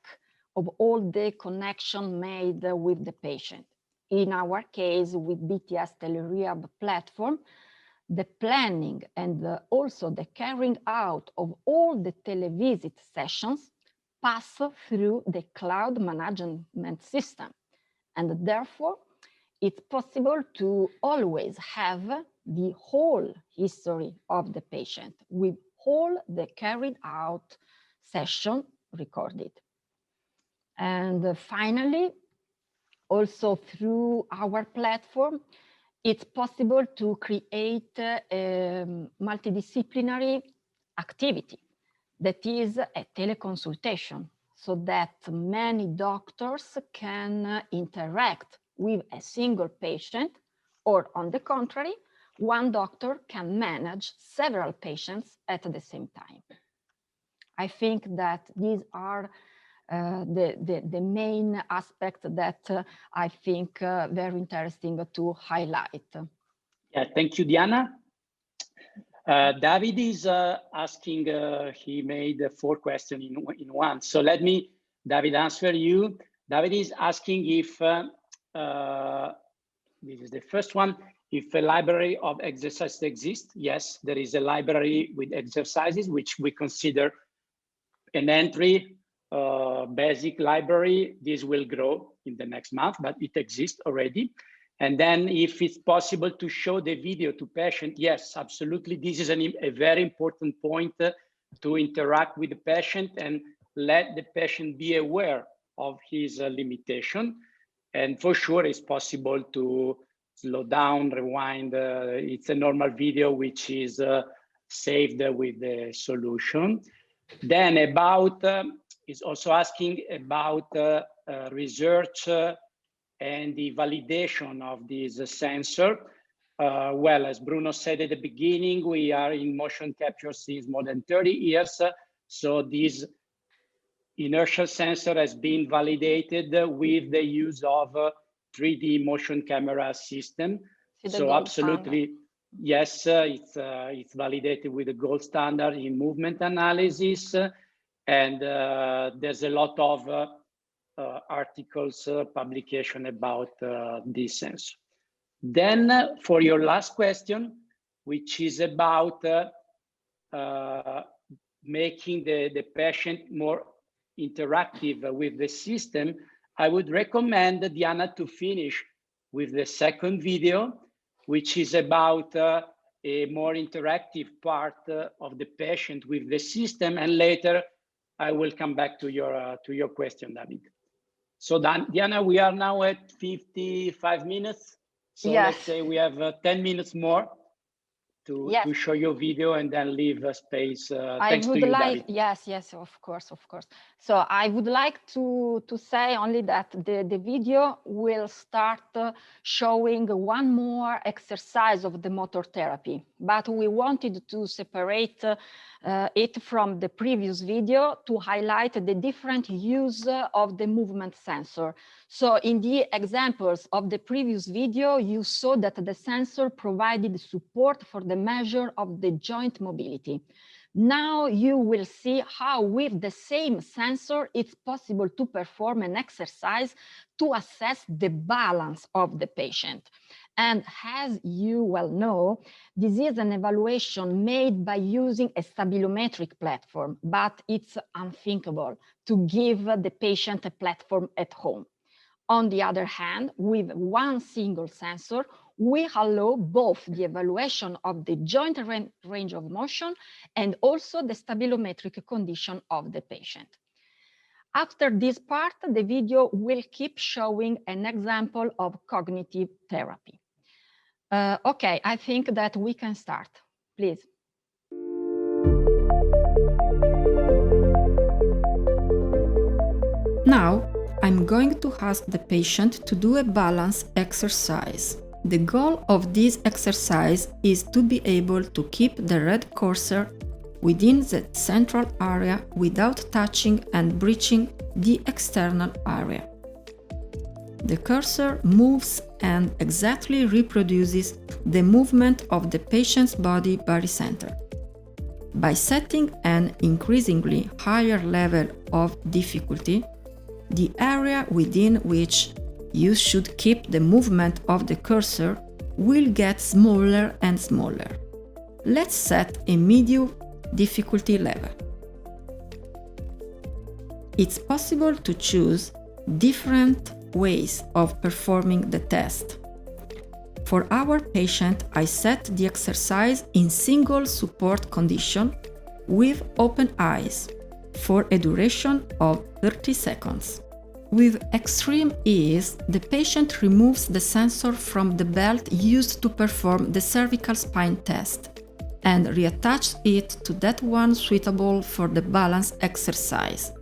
of all the connection made with the patient. In our case, with BTS TeleRehab platform, the planning and also the carrying out of all the televisit sessions pass through the cloud management system. And therefore, it's possible to always have the whole history of the patient with all the carried out session recorded. And finally, also through our platform, it's possible to create a multidisciplinary activity that is a teleconsultation, so that many doctors can interact with a single patient, or on the contrary, one doctor can manage several patients at the same time. I think that these are the main aspects that I think very interesting to highlight. Yeah, thank you, Diana. David is asking, he made 4 questions in one. So let me, David, answer you. David is asking if, this is the first one, if a library of exercises exists. Yes, there is a library with exercises, which we consider an entry basic library. This will grow in the next month, but it exists already. And then if it's possible to show the video to patient, yes, absolutely. This is a very important point to interact with the patient and let the patient be aware of his limitation. And for sure, it's possible to slow down, rewind. It's a normal video, which is saved with the solution. Then about, is also asking about research and the validation of this sensor. Well, as Bruno said at the beginning, we are in motion capture since more than 30 years. So this inertial sensor has been validated with the use of 3D motion camera system. So absolutely, standard. Yes, it's validated with the gold standard in movement analysis. And there's a lot of articles, publication about this sensor. Then for your last question, which is about making the patient more interactive with the system, I would recommend Diana to finish with the second video, which is about a more interactive part of the patient with the system. And later I will come back to your question, David. So Diana, we are now at 55 minutes. So yes. Let's say we have 10 minutes more to show your video and then leave space. Thanks to you, David. Yes, of course. So I would like to say only that the video will start showing one more exercise of the motor therapy, but we wanted to separate it from the previous video to highlight the different use of the movement sensor. So in the examples of the previous video, you saw that the sensor provided support for the measure of the joint mobility. Now you will see how with the same sensor, it's possible to perform an exercise to assess the balance of the patient. And as you well know, this is an evaluation made by using a stabilometric platform, but it's unthinkable to give the patient a platform at home. On the other hand, with one single sensor, we allow both the evaluation of the joint range of motion and also the stabilometric condition of the patient. After this part, the video will keep showing an example of cognitive therapy. Okay, I think that we can start, please. Now, I'm going to ask the patient to do a balance exercise. The goal of this exercise is to be able to keep the red cursor within the central area without touching and breaching the external area. The cursor moves and exactly reproduces the movement of the patient's body barycenter. By setting an increasingly higher level of difficulty, the area within which you should keep the movement of the cursor will get smaller and smaller. Let's set a medium difficulty level. It's possible to choose different ways of performing the test. For our patient, I set the exercise in single support condition with open eyes for a duration of 30 seconds. With extreme ease, the patient removes the sensor from the belt used to perform the cervical spine test and reattaches it to that one suitable for the balance exercise.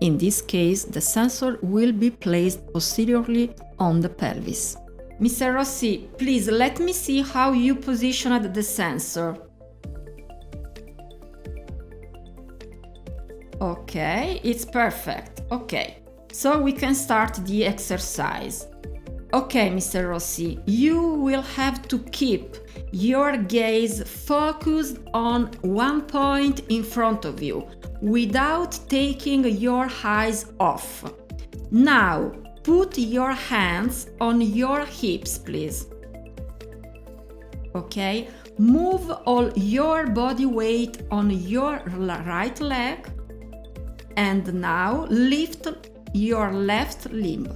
In this case, the sensor will be placed posteriorly on the pelvis. Mr. Rossi, please let me see how you positioned the sensor. Okay, it's perfect. Okay, so we can start the exercise. Okay, Mr. Rossi, you will have to keep your gaze focused on one point in front of you without taking your eyes off. Now, put your hands on your hips, please. Okay, move all your body weight on your right leg and now lift your left limb.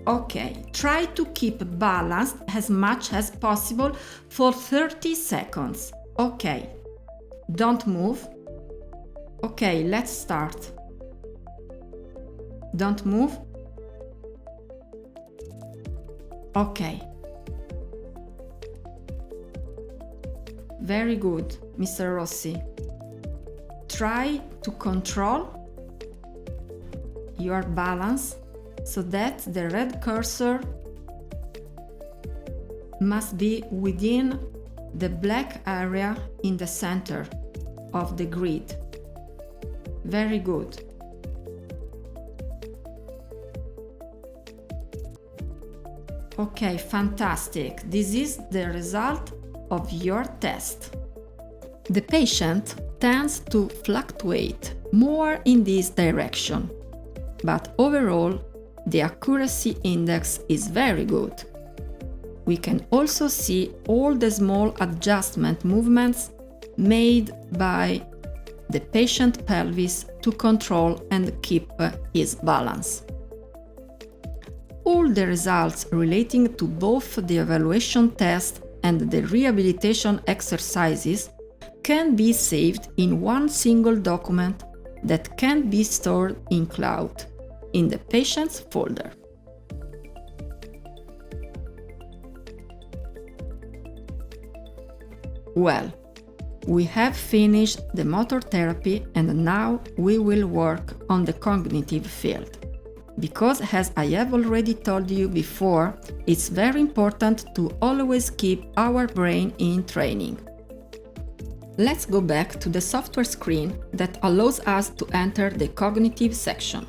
Okay, try to keep balanced as much as possible for 30 seconds. Okay, don't move. Okay, let's start. Don't move. Okay. Very good, Mr. Rossi. Try to control your balance so that the red cursor must be within the black area in the center of the grid. Very good. Okay, fantastic. This is the result of your test. The patient tends to fluctuate more in this direction, but overall, the accuracy index is very good. We can also see all the small adjustment movements made by the patient pelvis to control and keep his balance. All the results relating to both the evaluation test and the rehabilitation exercises can be saved in one single document that can be stored in cloud in the patient's folder. Well, we have finished the motor therapy and now we will work on the cognitive field. Because, as I have already told you before, it's very important to always keep our brain in training. Let's go back to the software screen that allows us to enter the cognitive section.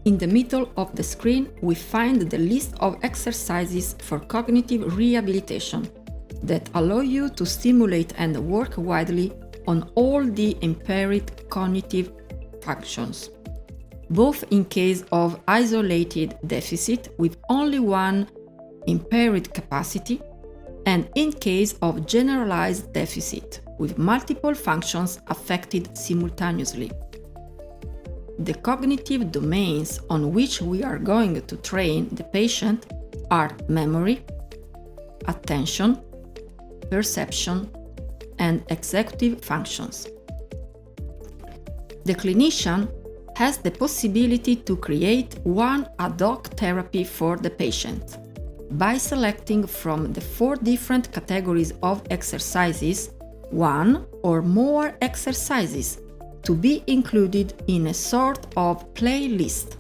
In the middle of the screen, we find the list of exercises for cognitive rehabilitation that allow you to stimulate and work widely on all the impaired cognitive functions, both in case of isolated deficit with only one impaired capacity and in case of generalized deficit with multiple functions affected simultaneously. The cognitive domains on which we are going to train the patient are memory, attention, perception, and executive functions. The clinician has the possibility to create one ad hoc therapy for the patient by selecting from the 4 different categories of exercises one or more exercises to be included in a sort of playlist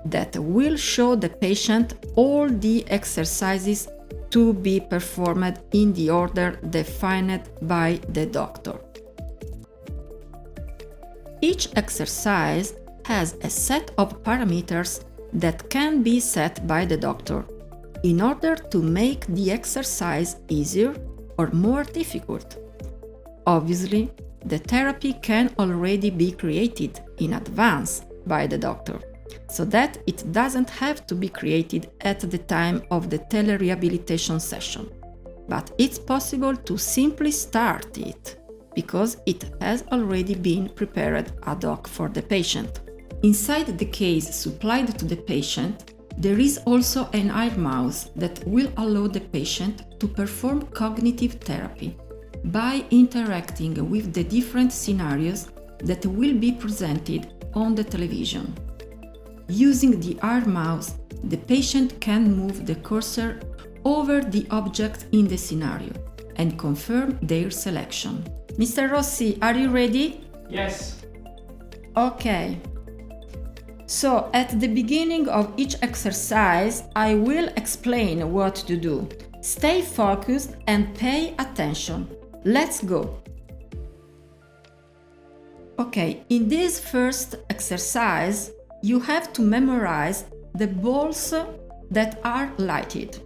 that will show the patient all the exercises to be performed in the order defined by the doctor. Each exercise has a set of parameters that can be set by the doctor in order to make the exercise easier or more difficult. Obviously, the therapy can already be created in advance by the doctor, so that it doesn't have to be created at the time of the telerehabilitation session. But it's possible to simply start it, because it has already been prepared ad hoc for the patient. Inside the case supplied to the patient, there is also an ear mouse that will allow the patient to perform cognitive therapy by interacting with the different scenarios that will be presented on the television. Using the ear mouse, the patient can move the cursor over the object in the scenario and confirm their selection. Mr. Rossi, are you ready? Yes. Okay, So at the beginning of each exercise, I will explain what to do. Stay focused and pay attention. Let's go. Okay, in this first exercise, you have to memorize the balls that are lighted.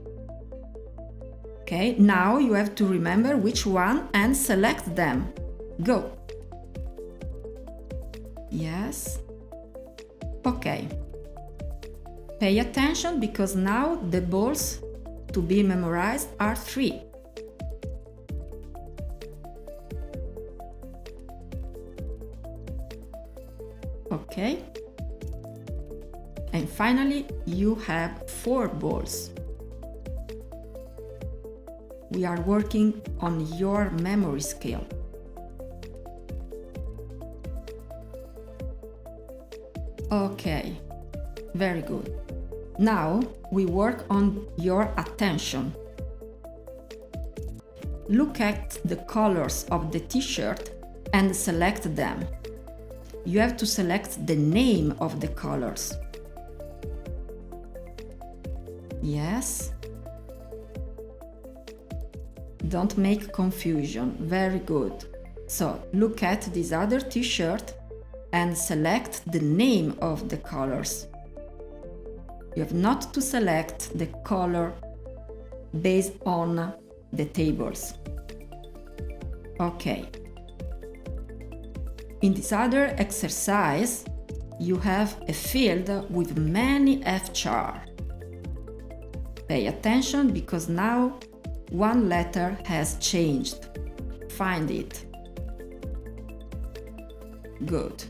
Okay, now you have to remember which one and select them. Go. Yes. Okay. Pay attention because now the balls to be memorized are 3. Okay. And finally, you have 4 balls. We are working on your memory skill. Okay, very good. Now we work on your attention. Look at the colors of the t-shirt and select them. You have to select the name of the colors. Yes. Don't make confusion. Very good. So look at this other t-shirt and select the name of the colors. You have not to select the color based on the tables. Okay. In this other exercise, you have a field with many F-char. Pay attention because now one letter has changed. Find it. Good.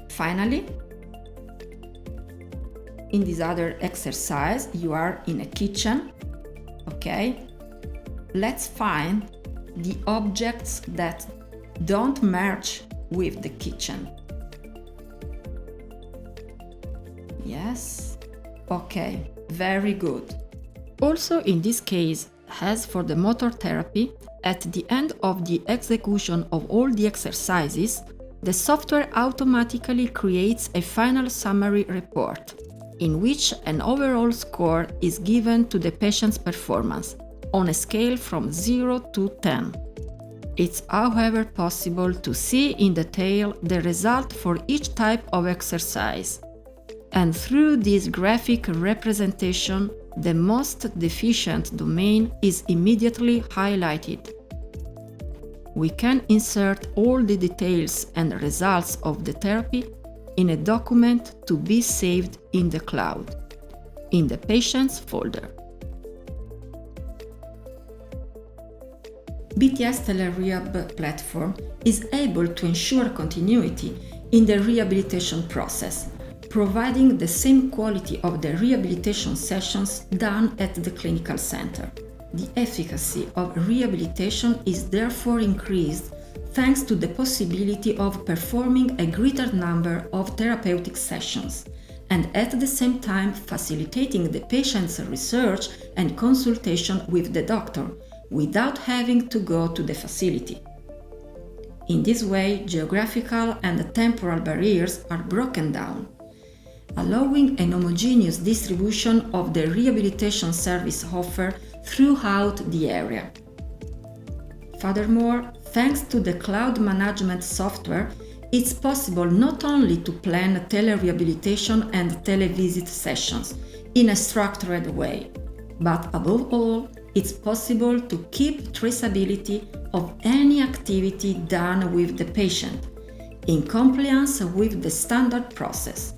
Finally, in this other exercise, you are in a kitchen. Okay? Let's find the objects that don't merge with the kitchen. Yes? Okay, very good. Also in this case, as for the motor therapy, at the end of the execution of all the exercises, the software automatically creates a final summary report, in which an overall score is given to the patient's performance, on a scale from 0 to 10. It's however possible to see in detail the result for each type of exercise. And through this graphic representation, the most deficient domain is immediately highlighted. We can insert all the details and results of the therapy in a document to be saved in the cloud, in the Patients folder. BTS TeleRehab platform is able to ensure continuity in the rehabilitation process, providing the same quality of the rehabilitation sessions done at the clinical center. The efficacy of rehabilitation is therefore increased thanks to the possibility of performing a greater number of therapeutic sessions, and at the same time facilitating the patient's research and consultation with the doctor, without having to go to the facility. In this way, geographical and temporal barriers are broken down, allowing an homogeneous distribution of the rehabilitation service offer throughout the area. Furthermore, thanks to the cloud management software, it's possible not only to plan telerehabilitation and televisit sessions in a structured way, but above all, it's possible to keep traceability of any activity done with the patient, in compliance with the standard process,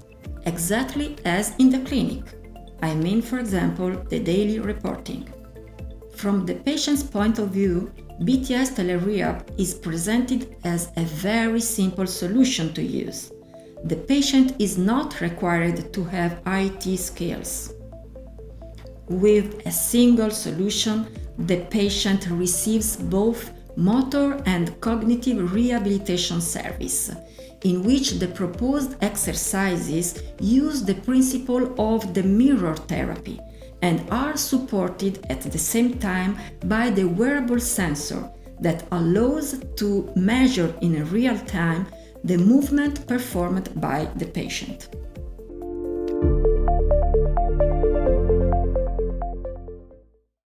exactly as in the clinic. I mean, for example, the daily reporting. From the patient's point of view, BTS TeleRehab is presented as a very simple solution to use. The patient is not required to have IT skills. With a single solution, the patient receives both motor and cognitive rehabilitation service, in which the proposed exercises use the principle of the mirror therapy and are supported at the same time by the wearable sensor that allows to measure in real time the movement performed by the patient.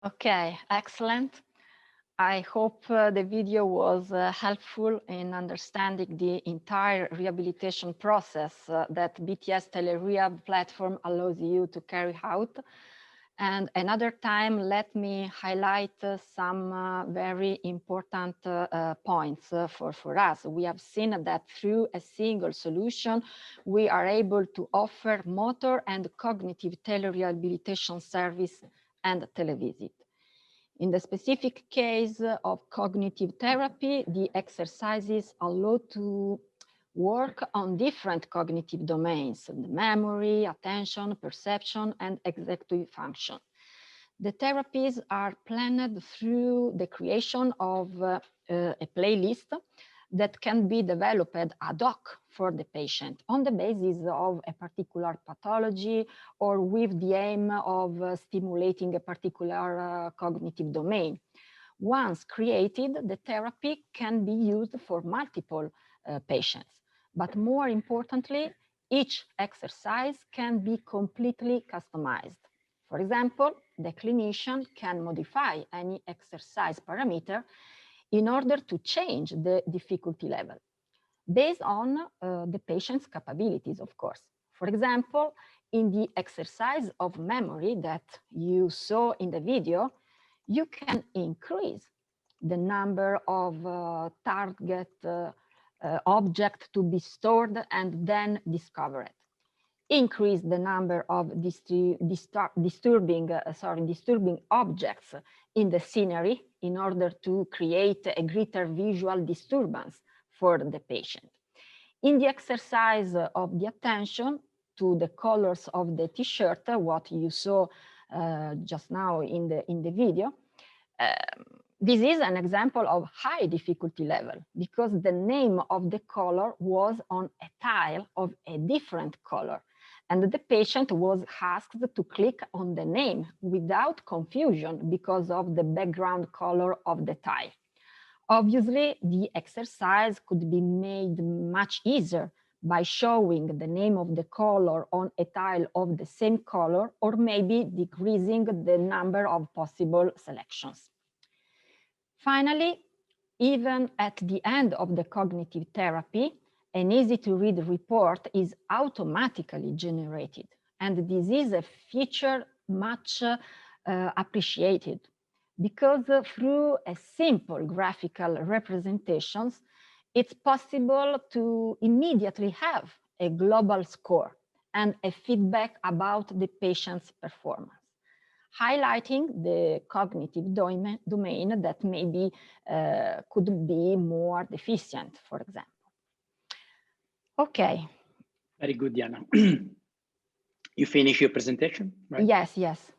Okay, excellent. I hope the video was helpful in understanding the entire rehabilitation process that BTS TeleRehab platform allows you to carry out. And another time, let me highlight some very important points for us. We have seen that through a single solution, we are able to offer motor and cognitive telerehabilitation service and televisit. In the specific case of cognitive therapy, the exercises allow to work on different cognitive domains, the memory, attention, perception, and executive function. The therapies are planned through the creation of a playlist that can be developed ad hoc for the patient on the basis of a particular pathology or with the aim of stimulating a particular cognitive domain. Once created, the therapy can be used for multiple patients. But more importantly, each exercise can be completely customized. For example, the clinician can modify any exercise parameter in order to change the difficulty level based on the patient's capabilities, of course. For example, in the exercise of memory that you saw in the video, you can increase the number of target objects to be stored and then discovered. Increase the number of disturbing objects in the scenery in order to create a greater visual disturbance for the patient. In the exercise of the attention to the colors of the t-shirt, what you saw just now in the video, this is an example of high difficulty level because the name of the color was on a tile of a different color. And the patient was asked to click on the name without confusion because of the background color of the tile. Obviously, the exercise could be made much easier by showing the name of the color on a tile of the same color, or maybe decreasing the number of possible selections. Finally, even at the end of the cognitive therapy, an easy-to-read report is automatically generated. And this is a feature much appreciated because through a simple graphical representations, it's possible to immediately have a global score and a feedback about the patient's performance, highlighting the cognitive domain that maybe could be more deficient, for example. Okay. Very good, Diana. You finish your presentation, right? Yes, yes.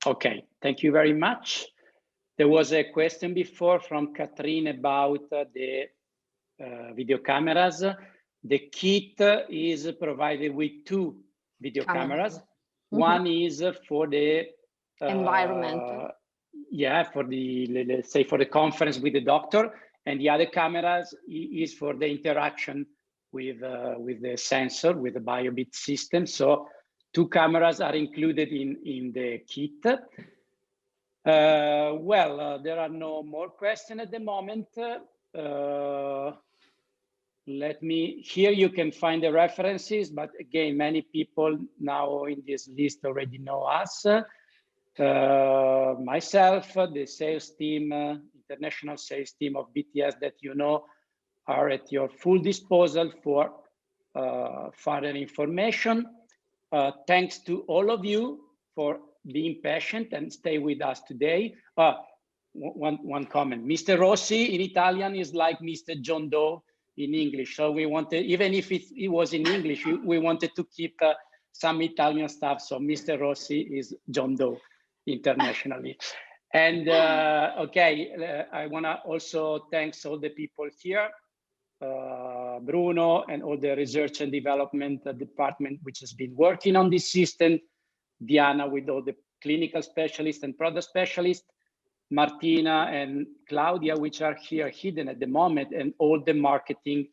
Okay, thank you very much. There was a question before from Catherine about the video cameras. The kit is provided with two video cameras. Mm-hmm. One is for the environment. Yeah, for the, let's say, for the conference with the doctor, and the other cameras is for the interaction with the sensor, with the BioBit system. So two cameras are included in the kit. There are no more questions at the moment. Here you can find the references, but again, many people now in this list already know us. Myself, the sales team, international sales team of BTS that you know, are at your full disposal for further information. Thanks to all of you for being patient and stay with us today. One comment, Mr. Rossi in Italian is like Mr. John Doe in English. So we wanted, even if it was in English, we wanted to keep some Italian stuff. So Mr. Rossi is John Doe internationally. And okay, I wanna also thanks all the people here, Bruno and all the research and development department, which has been working on this system, Diana with all the clinical specialists and product specialists, Martina and Claudia, which are here hidden at the moment, and all the marketing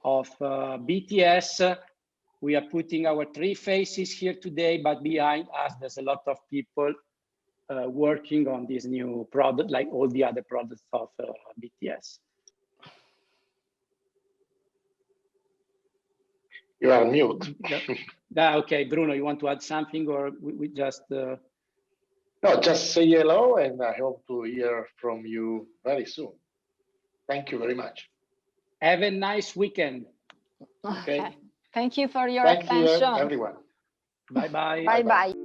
of BTS. We are putting our 3 faces here today, but behind us, there's a lot of people working on this new product, like all the other products of BTS. You are mute. Okay, Bruno, you want to add something, or we just... No, just say hello, and I hope to hear from you very soon. Thank you very much. Have a nice weekend. Okay. Thank you for your Thank attention. you, everyone. Bye-bye. Bye-bye.